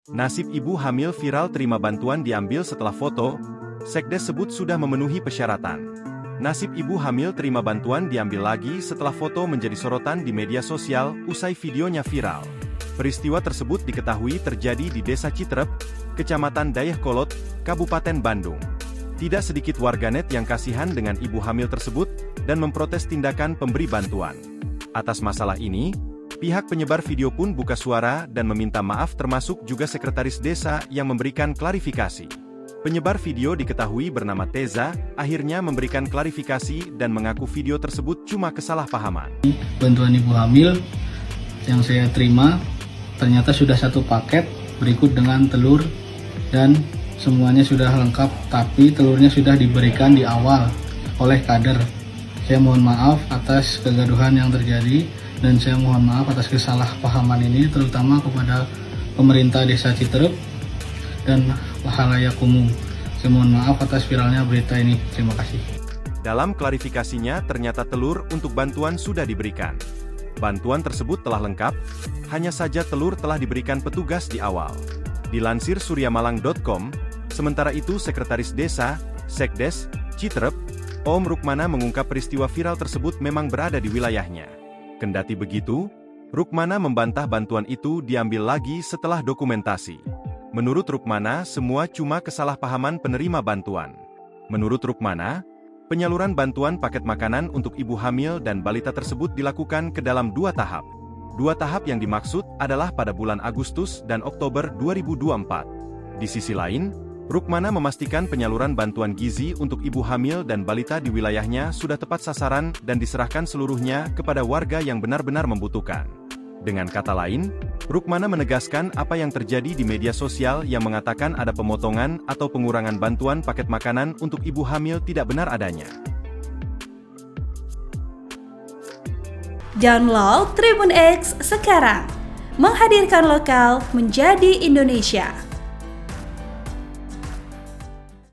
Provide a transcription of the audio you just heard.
Nasib ibu hamil viral terima bantuan diambil setelah foto, Sekdes sebut sudah memenuhi persyaratan. Nasib ibu hamil terima bantuan diambil lagi setelah foto menjadi sorotan di media sosial usai videonya viral. Peristiwa tersebut diketahui terjadi di Desa Citrep, Kecamatan Dayakolot, Kabupaten Bandung. Tidak sedikit warganet yang kasihan dengan ibu hamil tersebut dan memprotes tindakan pemberi bantuan. Atas masalah ini, pihak penyebar video pun buka suara dan meminta maaf termasuk juga sekretaris desa yang memberikan klarifikasi. Penyebar video diketahui bernama Teza, akhirnya memberikan klarifikasi dan mengaku video tersebut cuma kesalahpahaman. Bantuan ibu hamil yang saya terima ternyata sudah satu paket berikut dengan telur dan semuanya sudah lengkap, tapi telurnya sudah diberikan di awal oleh kader. Saya mohon maaf atas kegaduhan yang terjadi dan saya mohon maaf atas kesalahpahaman ini terutama kepada pemerintah Desa Citrep dan halayak umum. Saya mohon maaf atas viralnya berita ini. Terima kasih. Dalam klarifikasinya ternyata telur untuk bantuan sudah diberikan. Bantuan tersebut telah lengkap, hanya saja telur telah diberikan petugas di awal. Dilansir suryamalang.com, sementara itu Sekretaris Desa, Sekdes, Citrep, Om Rukmana mengungkap peristiwa viral tersebut memang berada di wilayahnya. Kendati begitu, Rukmana membantah bantuan itu diambil lagi setelah dokumentasi. Menurut Rukmana, semua cuma kesalahpahaman penerima bantuan. Menurut Rukmana, penyaluran bantuan paket makanan untuk ibu hamil dan balita tersebut dilakukan ke dalam 2 tahap. 2 tahap yang dimaksud adalah pada bulan Agustus dan Oktober 2024. Di sisi lain, Rukmana memastikan penyaluran bantuan gizi untuk ibu hamil dan balita di wilayahnya sudah tepat sasaran dan diserahkan seluruhnya kepada warga yang benar-benar membutuhkan. Dengan kata lain, Rukmana menegaskan apa yang terjadi di media sosial yang mengatakan ada pemotongan atau pengurangan bantuan paket makanan untuk ibu hamil tidak benar adanya. Download Tribun X sekarang, menghadirkan lokal menjadi Indonesia.